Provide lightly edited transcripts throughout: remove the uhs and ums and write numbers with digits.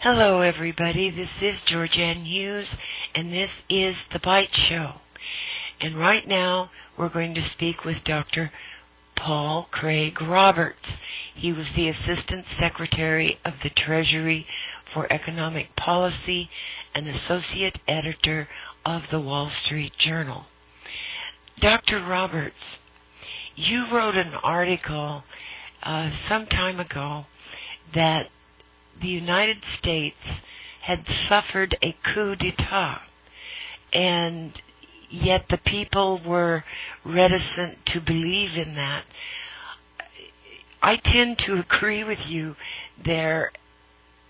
Hello, everybody. This is GeorgeAnn Hughes, and this is the Byte Show. And right now, we're going to speak with Dr. Paul Craig Roberts. He was the Assistant Secretary of the Treasury for Economic Policy and Associate Editor of the Wall Street Journal. Dr. Roberts, you wrote an article some time ago that the United States had suffered a coup d'etat, and yet the people were reticent to believe in that. I tend to agree with you there,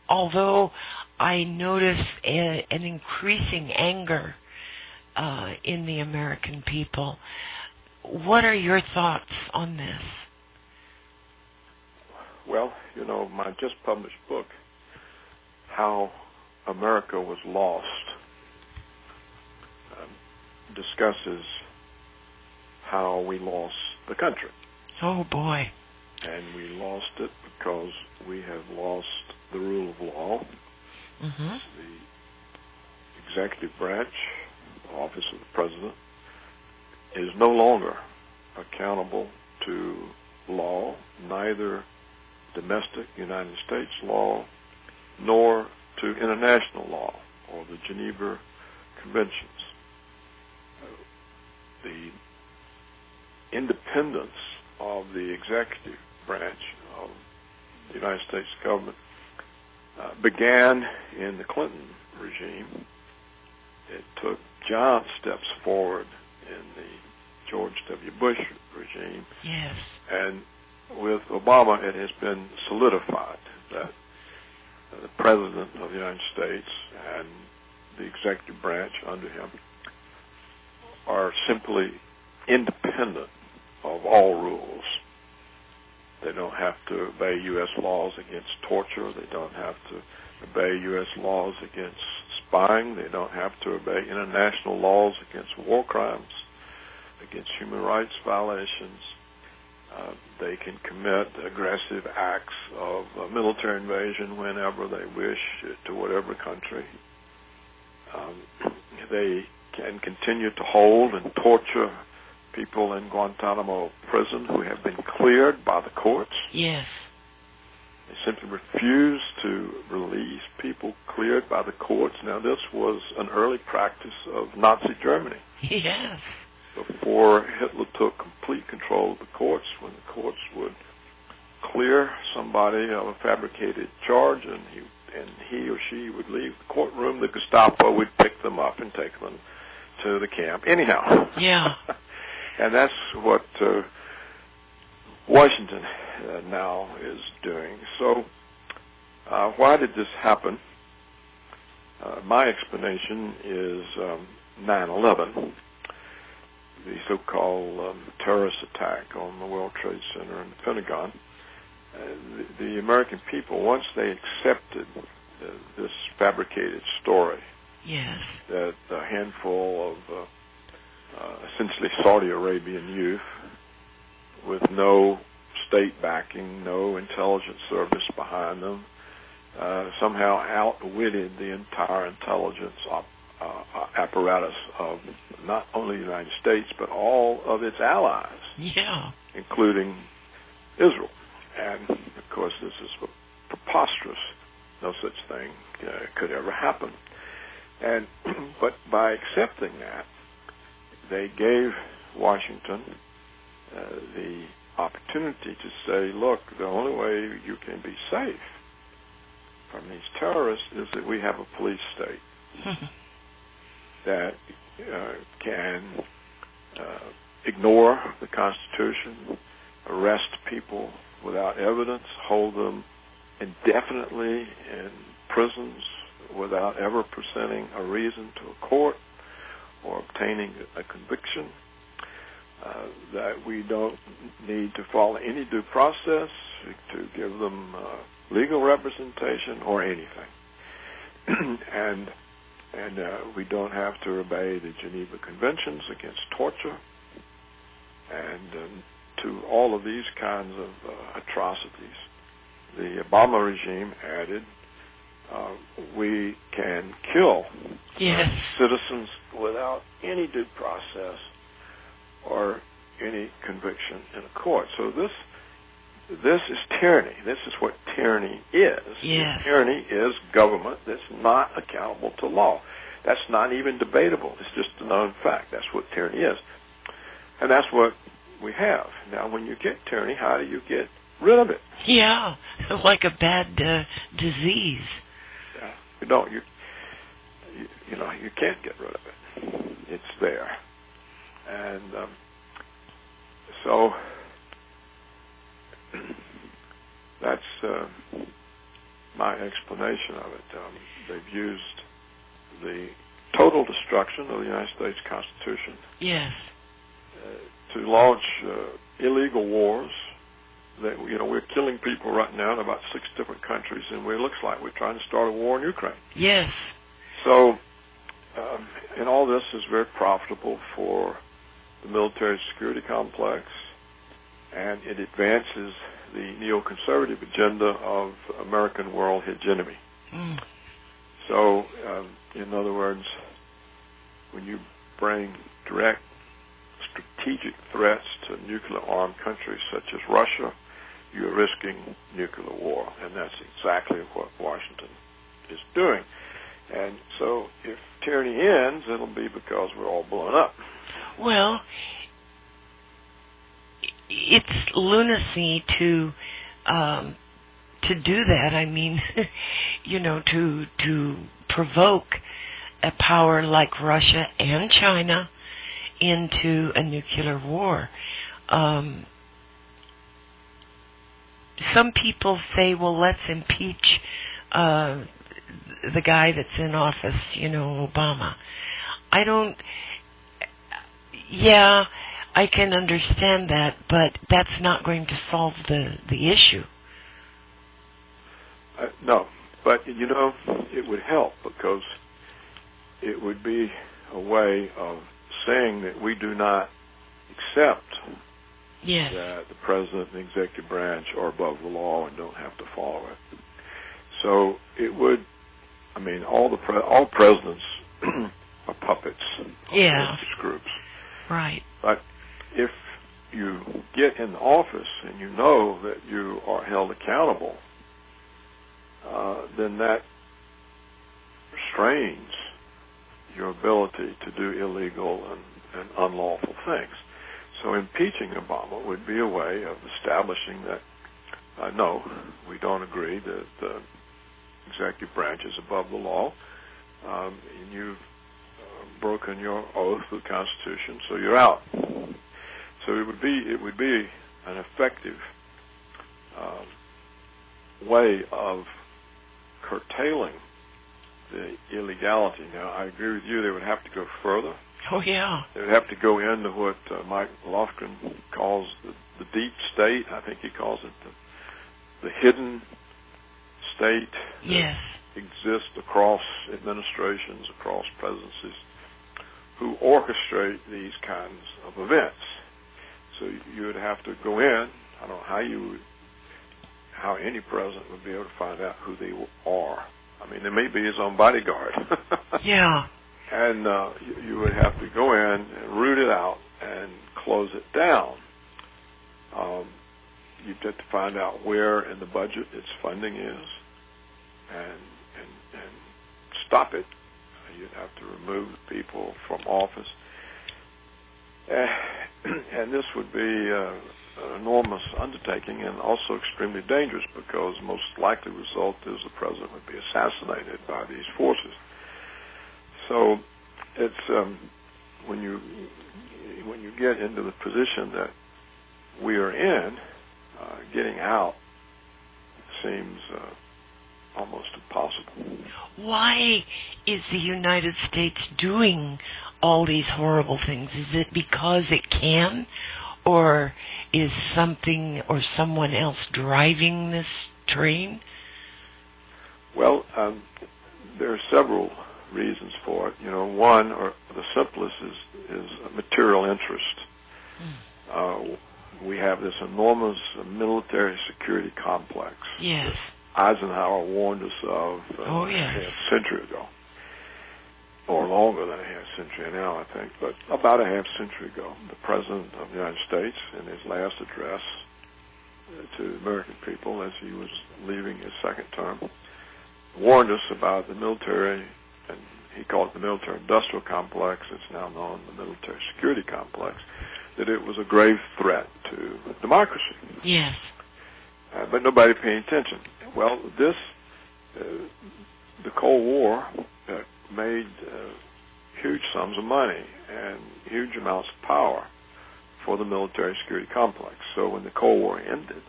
although I notice an increasing anger in the American people. What are your thoughts on this? Well, my just published book, How America Was Lost, discusses how we lost the country. Oh, boy. And we lost it because we have lost the rule of law. Mm-hmm. The executive branch, the office of the president, is no longer accountable to law, neither domestic United States law nor to international law or the Geneva Conventions. The independence of the executive branch of the United States government began in the Clinton regime. It took giant steps forward in the George W. Bush regime. Yes. And with Obama, it has been solidified that the President of the United States and the executive branch under him are simply independent of all rules. They don't have to obey U.S. laws against torture. They don't have to obey U.S. laws against spying. They don't have to obey international laws against war crimes, against human rights violations. They can commit aggressive acts of military invasion whenever they wish to whatever country. They can continue to hold and torture people in Guantanamo prison who have been cleared by the courts. Yes. They simply refuse to release people cleared by the courts. Now, this was an early practice of Nazi Germany. Yes. Before Hitler took complete control of the courts, when the courts would clear somebody of a fabricated charge and he or she would leave the courtroom, the Gestapo would pick them up and take them to the camp. Anyhow. Yeah. And that's what Washington now is doing. So why did this happen? My explanation is 9/11. The so-called terrorist attack on the World Trade Center and the Pentagon. The American people, once they accepted this fabricated story, yes, that a handful of essentially Saudi Arabian youth with no state backing, no intelligence service behind them, somehow outwitted the entire intelligence apparatus of not only the United States, but all of its allies, including Israel. And, of course, this is preposterous. No such thing could ever happen. And but by accepting that, they gave Washington the opportunity to say, look, the only way you can be safe from these terrorists is that we have a police state that can ignore the Constitution, arrest people without evidence, hold them indefinitely in prisons without ever presenting a reason to a court or obtaining a conviction, that we don't need to follow any due process to give them legal representation or anything. and we don't have to obey the Geneva Conventions against torture, and to all of these kinds of atrocities. The Obama regime added we can kill yes. citizens without any due process or any conviction in a court. So this is tyranny. This is what tyranny is. Yes. Tyranny is government that's not accountable to law. That's not even debatable. It's just a known fact. That's what tyranny is. And that's what we have. Now, when you get tyranny, how do you get rid of it? Yeah, like a bad disease. Yeah, you don't. You know, you can't get rid of it. It's there. And so that's my explanation of it. They've used the total destruction of the United States Constitution, yes, to launch illegal wars. That, you know, we're killing people right now in about 6 different countries, and it looks like we're trying to start a war in Ukraine. Yes. So, and all this is very profitable for the military security complex, and it advances the neoconservative agenda of American world hegemony. Mm. So, in other words, when you bring direct strategic threats to nuclear-armed countries such as Russia, you're risking nuclear war, and that's exactly what Washington is doing. And so if tyranny ends, it'll be because we're all blown up. Well, it's lunacy to do that. I mean, you know, to provoke a power like Russia and China into a nuclear war. Some people say, well, let's impeach the guy that's in office, you know, Obama. Yeah, I can understand that, but that's not going to solve the issue. No, but, you know, it would help because it would be a way of saying that we do not accept yes. that the president and the executive branch are above the law and don't have to follow it. So it would, I mean, all presidents are puppets of religious groups. Right. But if you get in office and you know that you are held accountable, then that restrains your ability to do illegal and unlawful things. So impeaching Obama would be a way of establishing that, no, we don't agree that the executive branch is above the law, and you've broken your oath to the Constitution, so you're out. So it would be an effective way of curtailing the illegality. Now, I agree with you, they would have to go further. Oh, yeah. They would have to go into what Mike Lofgren calls the deep state. I think he calls it the hidden state yes. that exists across administrations, across presidencies, who orchestrate these kinds of events. So you would have to go in. I don't know how any president would be able to find out who they are. I mean, there may be his own bodyguard. Yeah. And you would have to go in and root it out and close it down. You'd have to find out where in the budget its funding is and stop it. You'd have to remove people from office. And this would be an enormous undertaking and also extremely dangerous because the most likely result is the president would be assassinated by these forces. So it's when you get into the position that we are in, getting out seems almost impossible. Why is the United States doing all these horrible things? Is it because it can, or is something or someone else driving this train? Well, there are several reasons for it. You know, one, or the simplest, is material interest. We have this enormous military security complex yes. Eisenhower warned us of a half century ago, or longer than a half century now, I think, but about a half century ago, the President of the United States, in his last address to the American people as he was leaving his second term, warned us about the military, and he called it the military-industrial complex. It's now known the military security complex, that it was a grave threat to democracy. Yes. But nobody paying attention. Well, the Cold War made huge sums of money and huge amounts of power for the military security complex. So when the Cold War ended,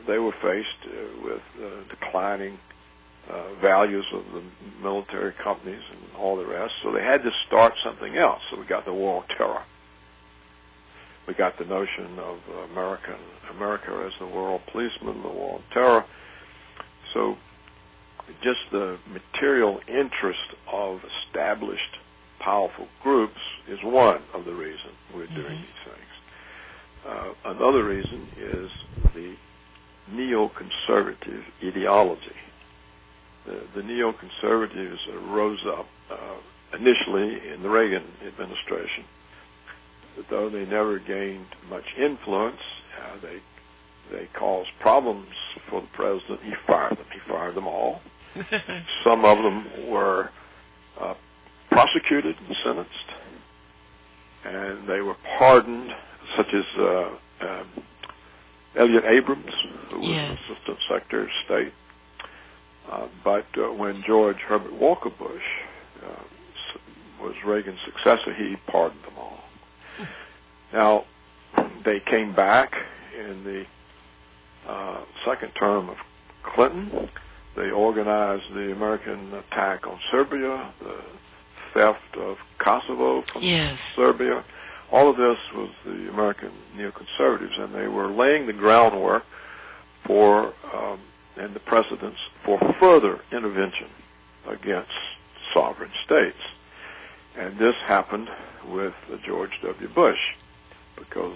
they were faced with declining values of the military companies and all the rest. So they had to start something else. So we got the War on Terror. We got the notion of America as the world policeman, the War on Terror. So just the material interest of established powerful groups is one of the reasons we're doing these things. Another reason is the neoconservative ideology. The neoconservatives rose up initially in the Reagan administration. Though they never gained much influence, they caused problems for the president. He fired them. He fired them all. Some of them were prosecuted and sentenced, and they were pardoned, such as Elliott Abrams, who was Assistant Secretary of State. But when George Herbert Walker Bush was Reagan's successor, he pardoned them all. Now, they came back in the second term of Clinton. They organized the American attack on Serbia, the theft of Kosovo from Serbia. All of this was the American neoconservatives, and they were laying the groundwork for and the precedents for further intervention against sovereign states. And this happened with George W. Bush, because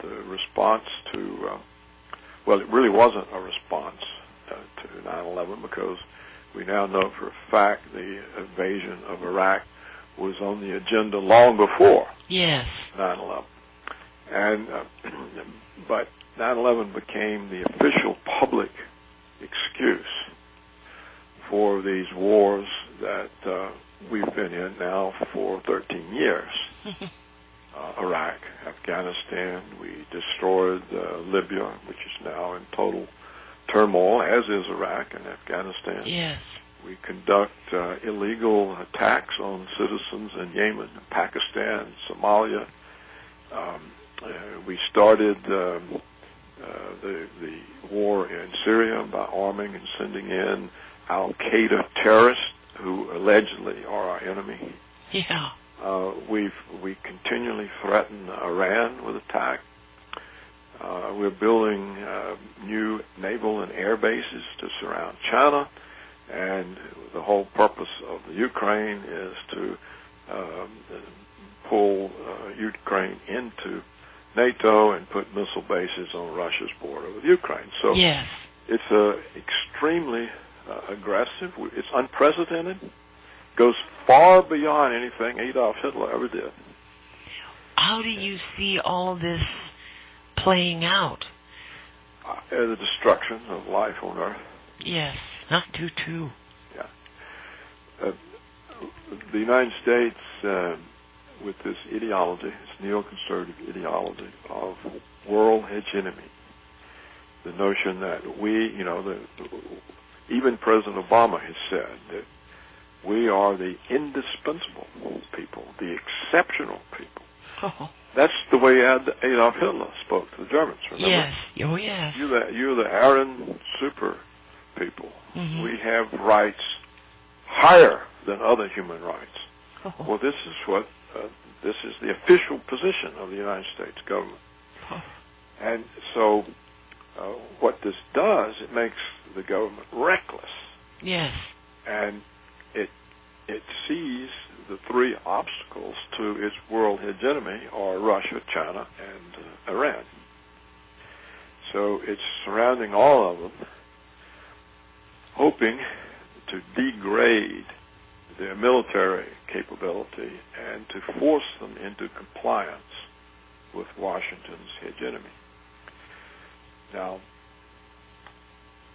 the response to, well, it really wasn't a response to 9/11, because we now know for a fact the invasion of Iraq was on the agenda long before 9/11. And but 9/11 became the official public excuse for these wars that we've been in now for 13 years. Iraq, Afghanistan, we destroyed Libya, which is now in total turmoil, as is Iraq and Afghanistan. Yes. We conduct illegal attacks on citizens in Yemen, Pakistan, Somalia. We started the war in Syria by arming and sending in Al-Qaeda terrorists who allegedly are our enemy. Yeah. We continually threaten Iran with attack. We're building new naval and air bases to surround China, and the whole purpose of the Ukraine is to pull Ukraine into NATO and put missile bases on Russia's border with Ukraine. So it's extremely aggressive. It's unprecedented. Goes far beyond anything Adolf Hitler ever did. How do you see all of this playing out? The destruction of life on Earth. Yes, not too. Yeah. The United States, with this ideology, this neoconservative ideology of world hegemony, the notion that we, even President Obama has said that we are the indispensable people, the exceptional people. Oh. That's the way Adolf Hitler spoke to the Germans, remember? Yes. Oh, yes. You're the Aryan super people. Mm-hmm. We have rights higher than other human rights. Oh. Well, this is the official position of the United States government. Oh. And so what this does, it makes the government reckless. Yes. And it sees the three obstacles to its world hegemony are Russia, China, and Iran. So it's surrounding all of them hoping to degrade their military capability and to force them into compliance with Washington's hegemony. Now,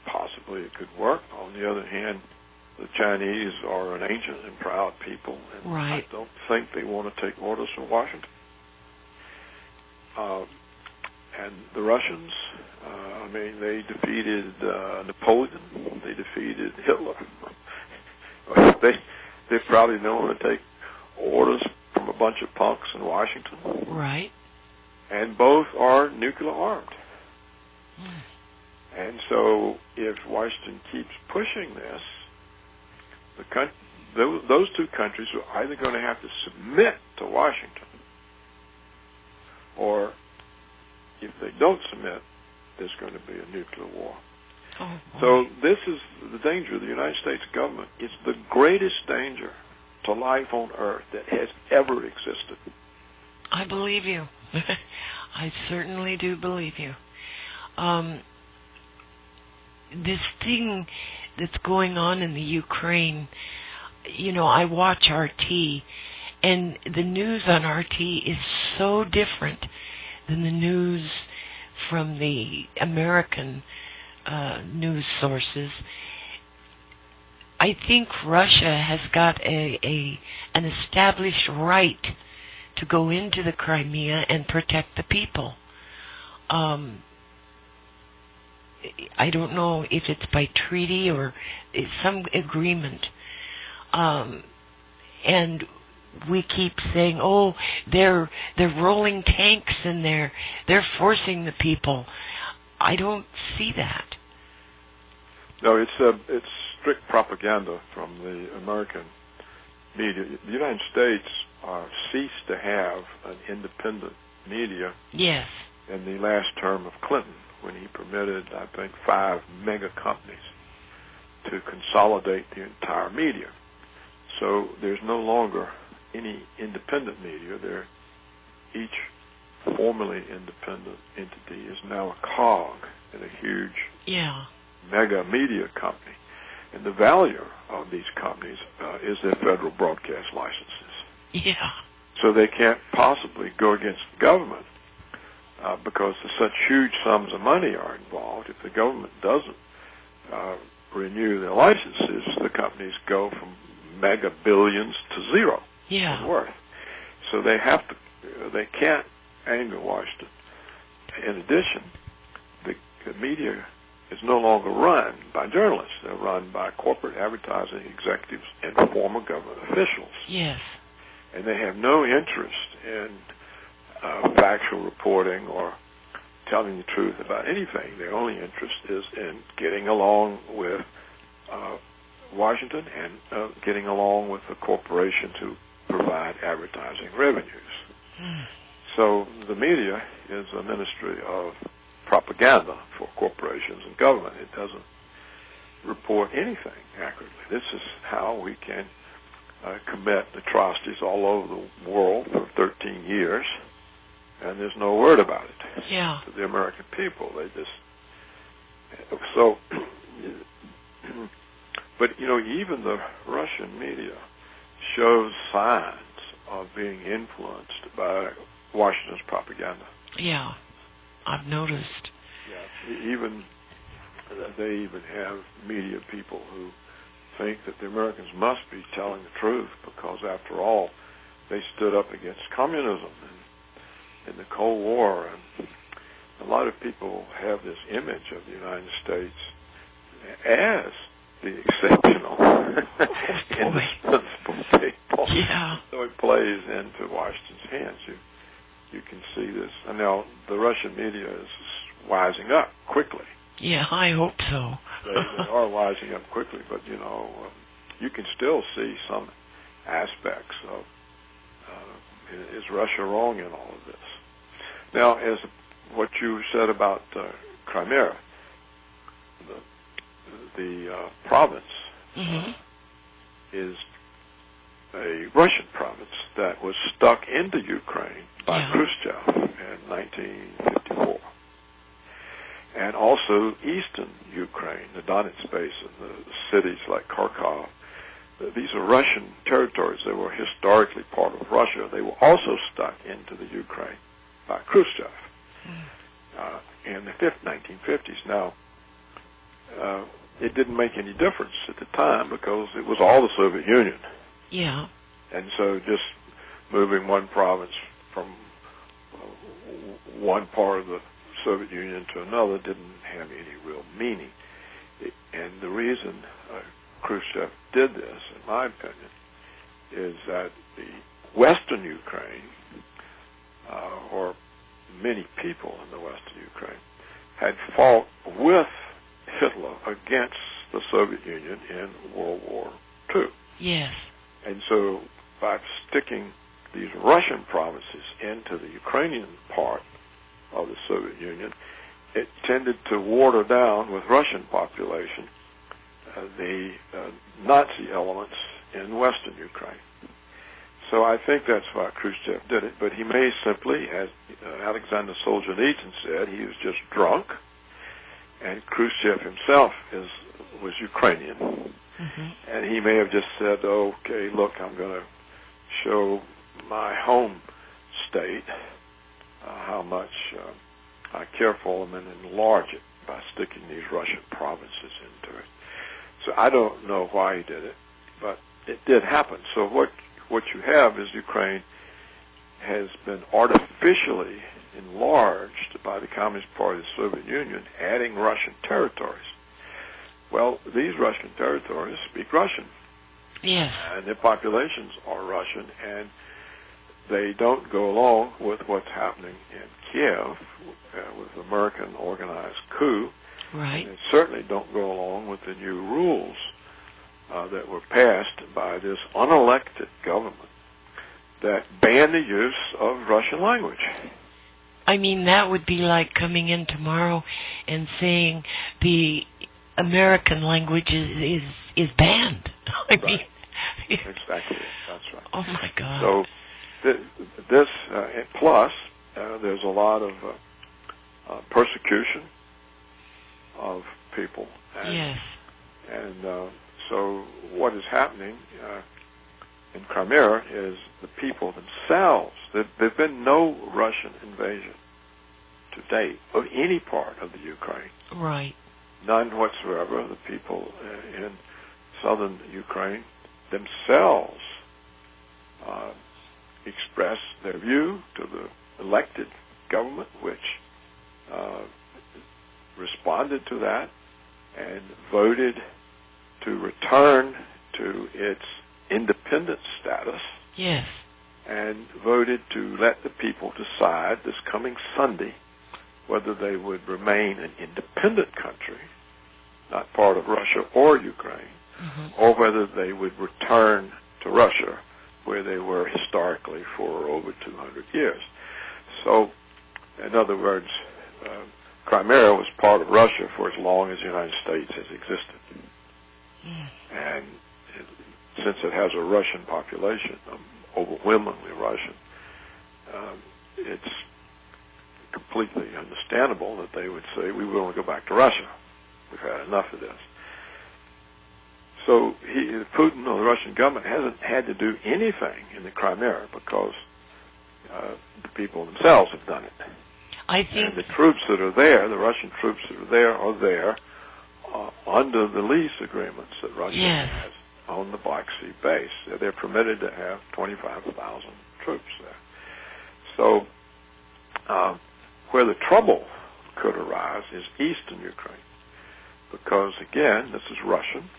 possibly it could work. On the other hand, the Chinese are an ancient and proud people, and right. I don't think they want to take orders from Washington. And the Russians, they defeated Napoleon. They defeated Hitler. They probably don't want to take orders from a bunch of punks in Washington. Right. And both are nuclear armed. Mm. And so if Washington keeps pushing this, those two countries are either going to have to submit to Washington, or if they don't submit, there's going to be a nuclear war. Oh, so this is the danger of the United States government. It's the greatest danger to life on Earth that has ever existed. I believe you. I certainly do believe you. This thing that's going on in the Ukraine, I watch RT, and the news on RT is so different than the news from the American news sources. I think Russia has got an established right to go into the Crimea and protect the people. I don't know if it's by treaty or it's some agreement. And we keep saying, "Oh, they're rolling tanks and they're forcing the people." I don't see that. No, it's strict propaganda from the American media. The United States ceased to have an independent media. Yes. In the last term of Clinton, when he permitted, I think, 5 mega companies to consolidate the entire media. So there's no longer any independent media. Each formerly independent entity is now a cog in a huge mega media company. And the value of these companies is their federal broadcast licenses. Yeah. So they can't possibly go against the government because such huge sums of money are involved. If the government doesn't renew their licenses, the companies go from mega billions to zero in worth. So they can't anger Washington. In addition, the media is no longer run by journalists. They're run by corporate advertising executives and former government officials. Yes. And they have no interest in factual reporting or telling the truth about anything. Their only interest is in getting along with Washington and getting along with the corporation to provide advertising revenues. Mm. So the media is a ministry of propaganda for corporations and government. It doesn't report anything accurately. This is how we can commit atrocities all over the world for 13 years, and there's no word about it to the American people. They just so. But even the Russian media shows signs of being influenced by Washington's propaganda. Yeah, I've noticed. Yeah, they even have media people who think that the Americans must be telling the truth because, after all, they stood up against communism in the Cold War, and a lot of people have this image of the United States as the exceptional, indispensable people. Yeah. So it plays into Washington's hands. You can see this. And now the Russian media is wising up quickly. Yeah, I hope so. They are wising up quickly, but you can still see some aspects of is Russia wrong in all of this? Now, as what you said about Crimea, the province is a Russian province that was stuck into Ukraine by Khrushchev in 1954. And also eastern Ukraine, the Donetsk Basin, the cities like Kharkov. These are Russian territories. They were historically part of Russia. They were also stuck into the Ukraine by Khrushchev in the 1950s. Now, it didn't make any difference at the time because it was all the Soviet Union. Yeah. And so just moving one province from one part of the Soviet Union to another didn't have any real meaning. And the reason Khrushchev did this, in my opinion, is that the Western Ukraine, or many people in the Western Ukraine, had fought with Hitler against the Soviet Union in World War II. Yes. And so by sticking these Russian provinces into the Ukrainian part of the Soviet Union, it tended to water down with Russian population the Nazi elements in Western Ukraine. So I think that's why Khrushchev did it, but he may simply, as Alexander Solzhenitsyn said, he was just drunk, and Khrushchev himself was Ukrainian, and he may have just said, okay, look, I'm going to show my home state how much I care for them and enlarge it by sticking these Russian provinces into it. So I don't know why he did it, but it did happen. So what you have is Ukraine has been artificially enlarged by the Communist Party of the Soviet Union, adding Russian territories. Well, these Russian territories speak Russian. Yes. And their populations are Russian, and they don't go along with what's happening in Kiev with American organized coup. Right. And they certainly don't go along with the new rules that were passed by this unelected government that ban the use of Russian language. I mean, that would be like coming in tomorrow and saying the American language is banned. I mean, exactly. That's right. Oh my God. So this plus there's a lot of persecution of people. And, yes. And so what is happening in Crimea is the people themselves. There's been no Russian invasion to date of any part of the Ukraine. Right. None whatsoever. The people in southern Ukraine themselves expressed their view to the elected government, which responded to that and voted to return to its independent status. Yes. And voted to let the people decide this coming Sunday whether they would remain an independent country, not part of Russia or Ukraine, or whether they would return to Russia, where they were historically for over 200 years. So, in other words, Crimea was part of Russia for as long as the United States has existed. And since it has a Russian population, overwhelmingly Russian, it's completely understandable that they would say, we want to go back to Russia. We've had enough of this. So Putin or the Russian government hasn't had to do anything in the Crimea because the people themselves have done it. I think and the troops that are there, the Russian troops that are there under the lease agreements that Russia has on the Black Sea base. They're permitted to have 25,000 troops there. So where the trouble could arise is eastern Ukraine, because again, this is Russian,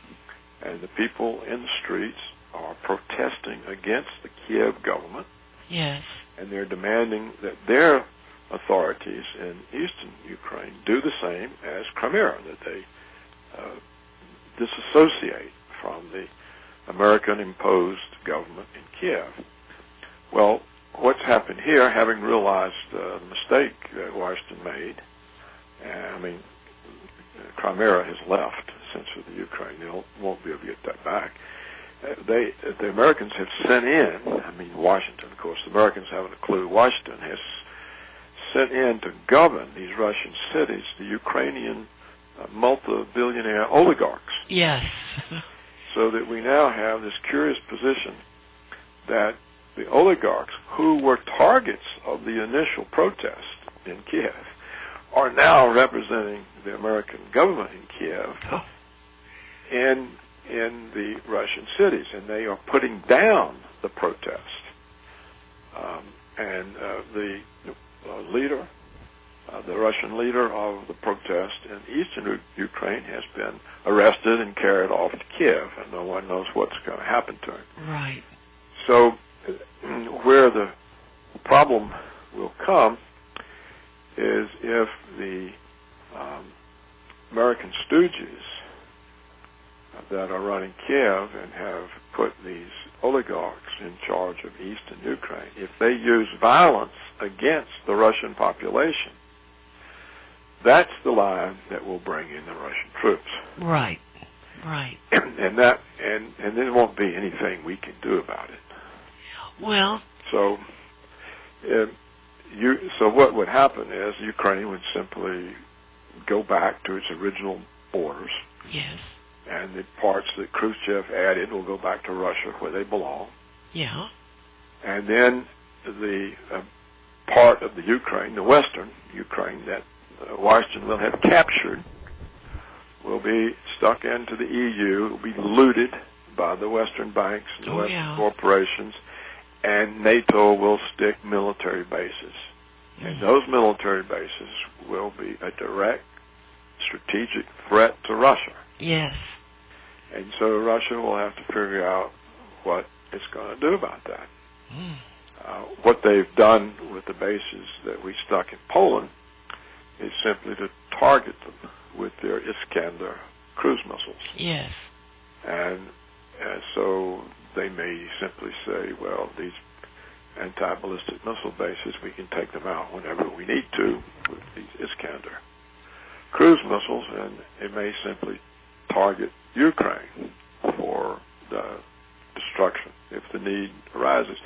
and the people in the streets are protesting against the Kiev government. Yes. And they're demanding that their authorities in eastern Ukraine do the same as Crimea, that they disassociate from the American-imposed government in Kiev. Well, what's happened here, having realized the mistake that Washington made, Crimea has left essentially the Ukraine. They won't be able to get that back. The Americans have sent in, Washington, of course, the Americans haven't a clue. Washington has sent in to govern these Russian cities the Ukrainian multi-billionaire oligarchs. Yes. So that we now have this curious position that the oligarchs who were targets of the initial protest in Kiev are now representing the American government in Kiev in the Russian cities, and they are putting down the protest. The leader, the Russian leader of the protest in eastern Ukraine has been arrested and carried off to Kiev, and no one knows what's going to happen to him. Right. So where the problem will come is if the American stooges that are running Kiev and have put these oligarchs in charge of eastern Ukraine, if they use violence against the Russian population, that's the line that will bring in the Russian troops. Right. And there won't be anything we can do about it. Well, so what would happen is Ukraine would simply go back to its original borders. Yes. And the parts that Khrushchev added will go back to Russia where they belong. Yeah. And then the part of the Ukraine, the western Ukraine, that Washington will have captured, will be stuck into the EU, will be looted by the Western banks and the Western corporations, and NATO will stick military bases. And those military bases will be a direct strategic threat to Russia. Yes. And so Russia will have to figure out what it's going to do about that. What they've done with the bases that we stuck in Poland is simply to target them with their Iskander cruise missiles. Yes. And so they may simply say, well, these anti-ballistic missile bases, we can take them out whenever we need to with these Iskander cruise missiles, and it may simply target Ukraine for the destruction if the need arises.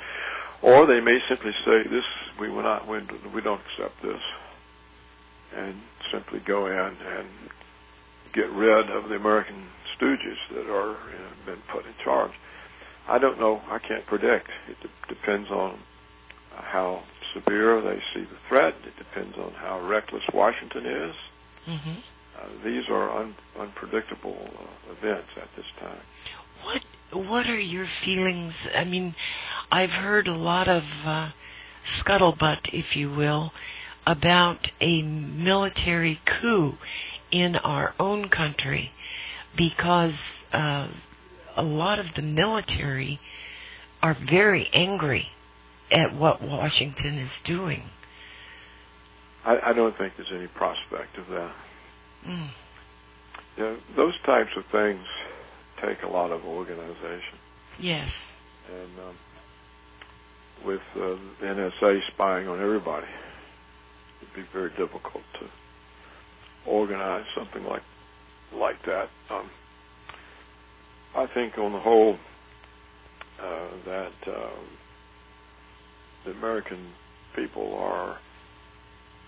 Or they may simply say, we don't accept this, and simply go in and get rid of the American stooges that are been put in charge. I don't know. I can't predict. It depends on how severe they see the threat. It depends on how reckless Washington is. These are unpredictable events at this time. What are your feelings? I mean, I've heard a lot of scuttlebutt, if you will, about a military coup in our own country, because a lot of the military are very angry at what Washington is doing. I don't think there's any prospect of that. Those types of things take a lot of organization. Yes. And with the NSA spying on everybody, it'd be very difficult to organize something like that. I think on the whole that the American people are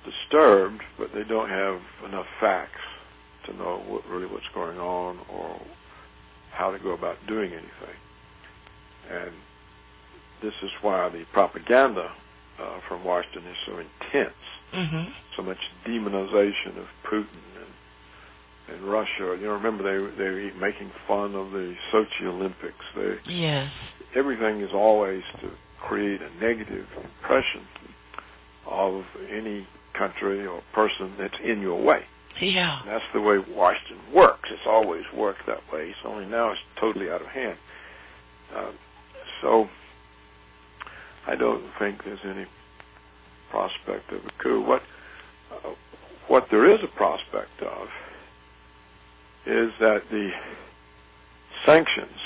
disturbed, but they don't have enough facts to know what's going on or how to go about doing anything. And this is why the propaganda from Washington is so intense. So much demonization of Putin and Russia. Remember they were making fun of the Sochi Olympics. Yes. Everything is always to create a negative impression of any country or person that's in your way. Yeah. And that's the way Washington works. It's always worked that way. It's only now it's totally out of hand. So I don't think there's any prospect of a coup. What there is a prospect of is that the sanctions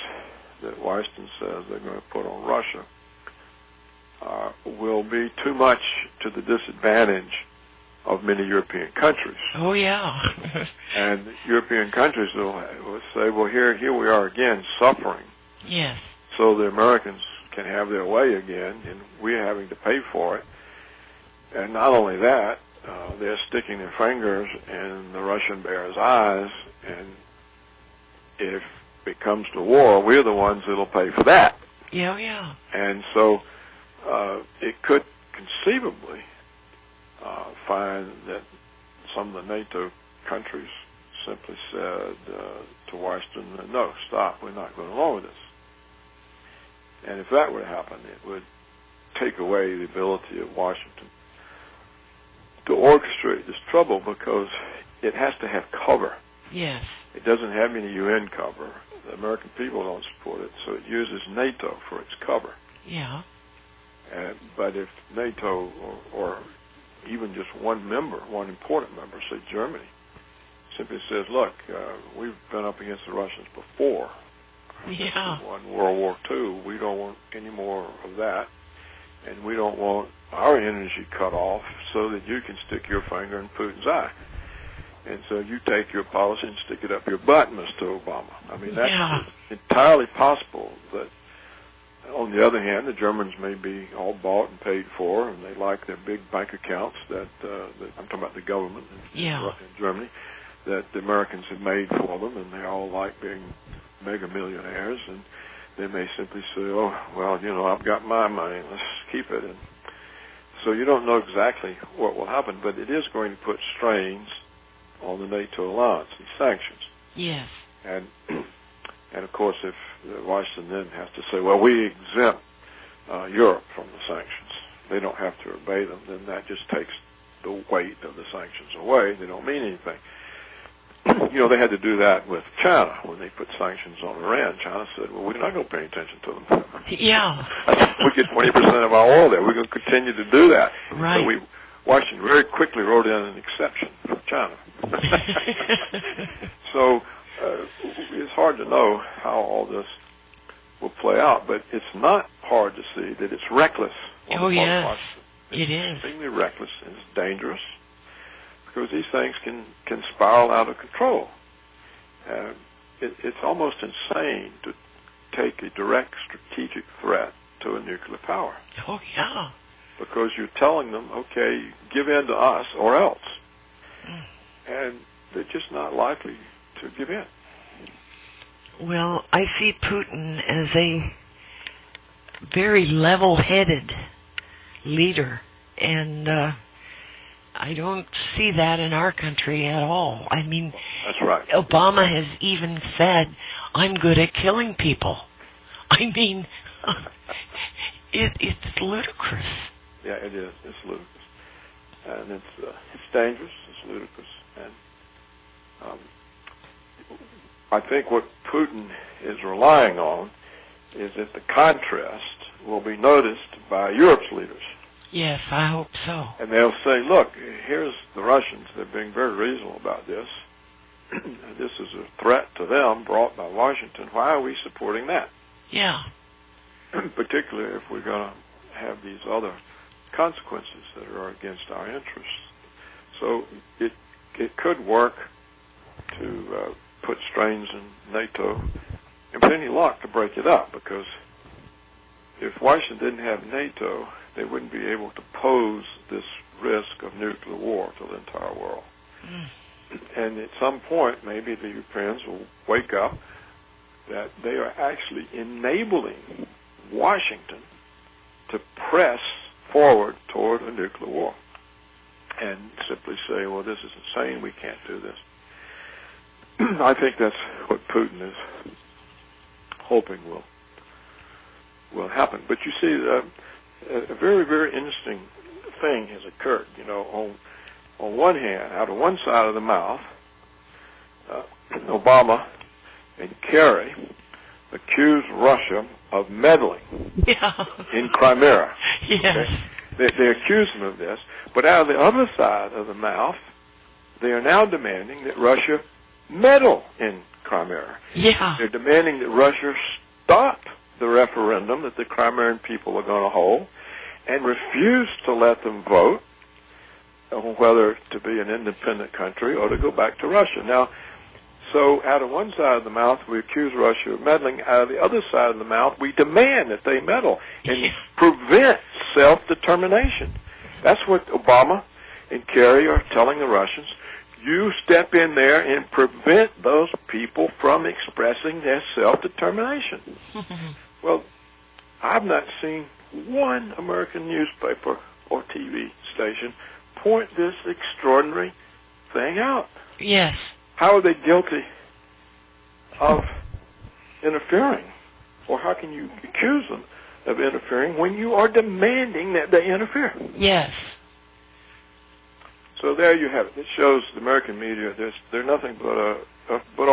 that Washington says they're going to put on Russia will be too much to the disadvantage of many European countries. Oh, yeah. And European countries will say, well, here we are again suffering. Yes. So the Americans can have their way again, and we're having to pay for it. And not only that, they're sticking their fingers in the Russian bear's eyes, and if it comes to war, we're the ones that'll pay for that. Yeah, yeah. And so it could conceivably find that some of the NATO countries simply said to Washington, no, stop, we're not going along with this. And if that were to happen, it would take away the ability of Washington to orchestrate this trouble, because it has to have cover. Yes. It doesn't have any UN cover. The American people don't support it, so it uses NATO for its cover. Yeah. But if NATO or even just one important member, say Germany, simply says, look, we've been up against the Russians before. Yeah. We won World War II. We don't want any more of that. And we don't want our energy cut off so that you can stick your finger in Putin's eye. And so you take your policy and stick it up your butt, Mr. Obama. I mean, that's entirely possible. But on the other hand, the Germans may be all bought and paid for, and they like their big bank accounts that I'm talking about the government in Germany, that the Americans have made for them, and they all like being mega millionaires, and they may simply say, oh, well, I've got my money, let's keep it. And so you don't know exactly what will happen, but it is going to put strains on the NATO alliance, these sanctions. Yes. And of course, if Washington then has to say, well, we exempt Europe from the sanctions, they don't have to obey them, then that just takes the weight of the sanctions away. They don't mean anything. They had to do that with China when they put sanctions on Iran. China said, well, we're not going to pay attention to them. Yeah. We get 20% of our oil there. We're going to continue to do that. Right. So Washington very quickly wrote in an exception for China. So it's hard to know how all this will play out, but it's not hard to see that it's reckless. Oh, yes. It is. It's extremely reckless and it's dangerous, because these things can spiral out of control. It's almost insane to take a direct strategic threat to a nuclear power. Oh, yeah. Because you're telling them, okay, give in to us or else. And they're just not likely to give in. Well, I see Putin as a very level-headed leader, and I don't see that in our country at all. I mean, that's right. Obama has even said, I'm good at killing people. I mean, it's ludicrous. Yeah, it is. It's ludicrous. And it's dangerous. It's ludicrous. And I think what Putin is relying on is that the contrast will be noticed by Europe's leaders. Yes, I hope so. And they'll say, look, here's the Russians. They're being very reasonable about this. This is a threat to them brought by Washington. Why are we supporting that? Yeah. Particularly if we're going to have these other consequences that are against our interests. So it could work to put strains in NATO and with any luck to break it up, because if Washington didn't have NATO, they wouldn't be able to pose this risk of nuclear war to the entire world. And at some point, maybe the Europeans will wake up that they are actually enabling Washington to press forward toward a nuclear war and simply say, well, this is insane, we can't do this. I think that's what Putin is hoping will happen. But you see, a very, very interesting thing has occurred. On one hand, out of one side of the mouth, Obama and Kerry accused Russia of meddling in Crimea. Yes. Okay? They accuse them of this, but out of the other side of the mouth, they are now demanding that Russia meddle in Crimea. Yeah. They're demanding that Russia stop the referendum that the Crimean people are going to hold and refuse to let them vote on whether to be an independent country or to go back to Russia. Now, so out of one side of the mouth, we accuse Russia of meddling. Out of the other side of the mouth, we demand that they meddle and prevent self-determination. That's what Obama and Kerry are telling the Russians. you step in there and prevent those people from expressing their self-determination. Well, I've not seen one American newspaper or TV station point this extraordinary thing out. Yes. How are they guilty of interfering? Or how can you accuse them of interfering when you are demanding that they interfere? Yes. So there you have it. It shows the American media, they're nothing but a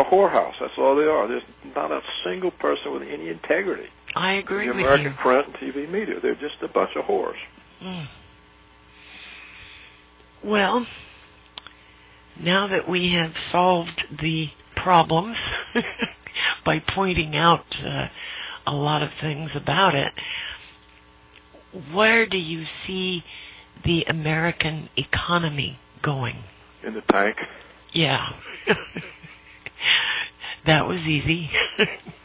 whorehouse. That's all they are. There's not a single person with any integrity. I agree with you. The American print and TV media, they're just a bunch of whores. Mm. Well, now that we have solved the problems by pointing out a lot of things about it, where do you see the American economy going? In the tank. Yeah. That was easy.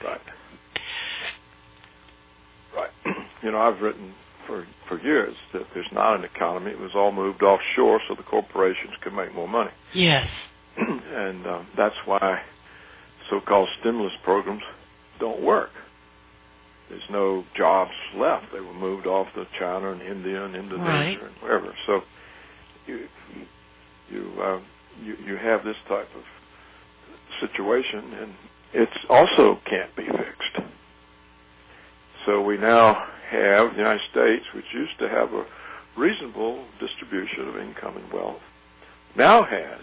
Right. Right. You know, I've written for years that there's not an economy. It was all moved offshore so the corporations could make more money. Yes. And that's why so-called stimulus programs don't work. There's no jobs left. They were moved off to China and India and Indonesia right. and wherever. So you have this type of situation, and it also can't be fixed. So we now have the United States, which used to have a reasonable distribution of income and wealth, now has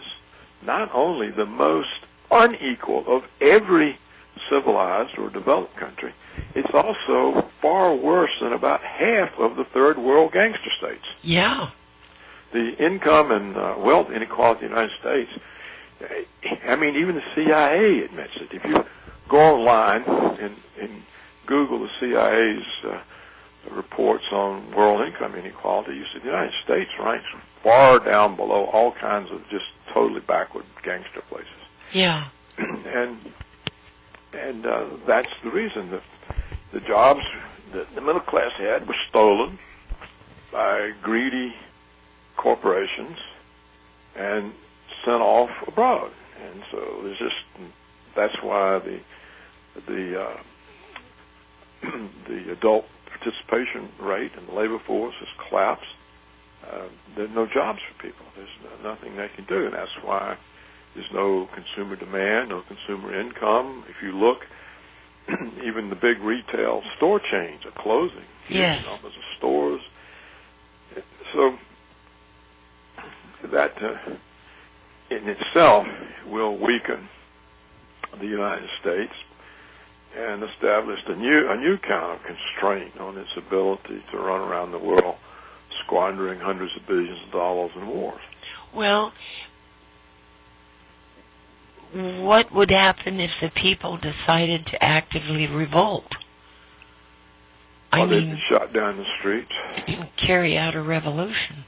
not only the most unequal of every civilized or developed country, it's also far worse than about half of the third world gangster states. Yeah. The income and wealth inequality in the United States, I mean, even the CIA admits it. If you go online and Google the CIA's reports on world income inequality, you see the United States ranks far down below all kinds of just totally backward gangster places. Yeah. And that's the reason that the jobs that the middle class had were stolen by greedy corporations and sent off abroad. And so there's just, that's why the adult participation rate in the labor force has collapsed. There are no jobs for people. There's nothing they can do, and that's why there's no consumer demand, no consumer income. If you look, even the big retail store chains are closing. Yes. Numbers of stores. So that in itself will weaken the United States and establish a new kind of constraint on its ability to run around the world, squandering hundreds of billions of dollars in wars. Well, what would happen if the people decided to actively revolt? Well, they'd be shot down the streets. Carry out a revolution.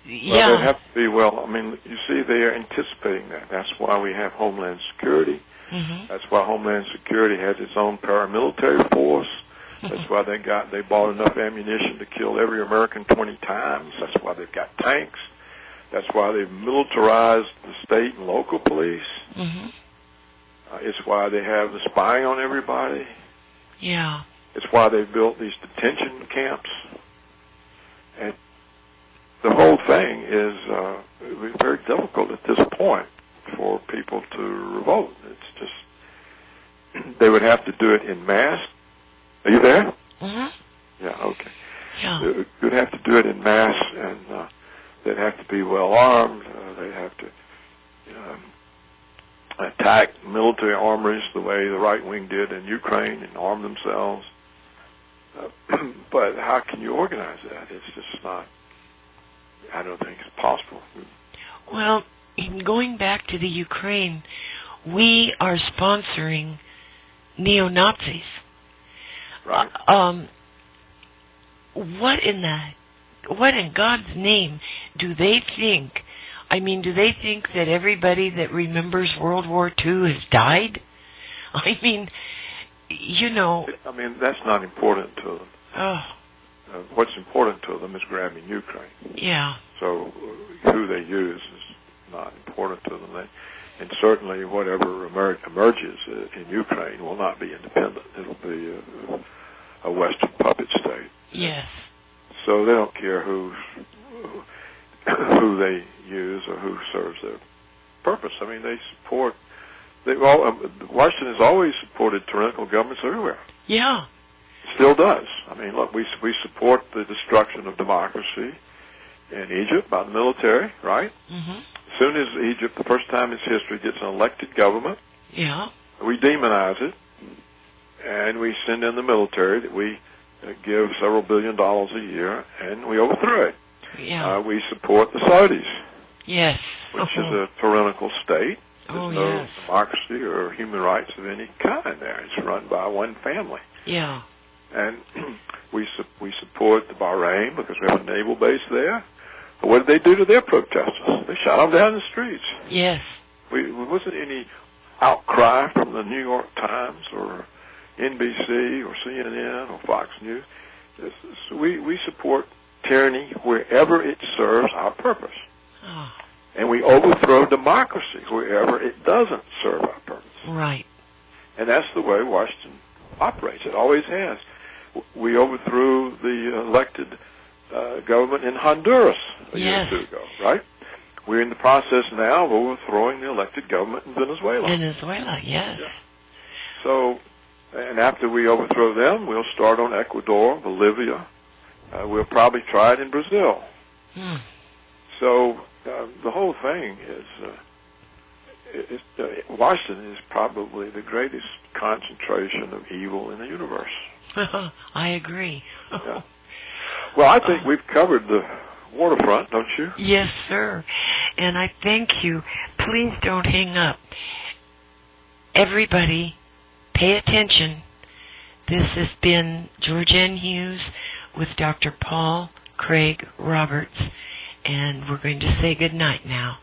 Well, they'd have to be, you see, they are anticipating that. That's why we have Homeland Security. Mm-hmm. That's why Homeland Security has its own paramilitary force. That's why they bought enough ammunition to kill every American 20 times. That's why they've got tanks. That's why they've militarized the state and local police. Mm-hmm. It's why they have the spying on everybody. Yeah. It's why they built these detention camps. And the whole thing is very difficult at this point for people to revolt. It's just, they would have to do it en masse. Are you there? Mm-hmm. Yeah, okay. Yeah. They would have to do it en masse, and they'd have to be well armed. They'd have to attack military armories the way the right wing did in Ukraine and arm themselves. But how can you organize that? It's just not, I don't think it's possible. Well, going back to the Ukraine, we are sponsoring neo-Nazis. Right. What in God's name do they think? I mean, do they think that everybody that remembers World War II has died? I mean, that's not important to them. Oh. What's important to them is grabbing Ukraine. Yeah. So who they use is not important to them. And certainly whatever emerges in Ukraine will not be independent. It'll be a Western puppet state. Yes. So they don't care who they use or who serves their purpose. I mean, they support. Washington has always supported tyrannical governments everywhere. Yeah. Still does. I mean, look, we support the destruction of democracy in Egypt by the military, right? Mm-hmm. As soon as Egypt, the first time in its history, gets an elected government, yeah, we demonize it, and we send in the military that we give several $1 billion a year, and we overthrow it. Yeah. We support the Saudis, yes, which is a tyrannical state. There's no democracy or human rights of any kind there. It's run by one family. Yeah. And we support the Bahrain because we have a naval base there. But what did they do to their protesters? They shot them down in the streets. Yes. There wasn't any outcry from the New York Times or NBC or CNN or Fox News. We support tyranny wherever it serves our purpose. Oh. And we overthrow democracy wherever it doesn't serve our purpose. Right. And that's the way Washington operates. It always has. We overthrew the elected government in Honduras a year or two ago, right? We're in the process now of overthrowing the elected government in Venezuela. Venezuela, yes. Yeah. So, and after we overthrow them, we'll start on Ecuador, Bolivia. We'll probably try it in Brazil. So the whole thing is, Washington is probably the greatest concentration of evil in the universe. I agree. Yeah. Well, I think we've covered the waterfront, don't you? Yes, sir. And I thank you. Please don't hang up. Everybody, pay attention. This has been GeorgeAnn Hughes with Dr. Paul Craig Roberts, and we're going to say good night now.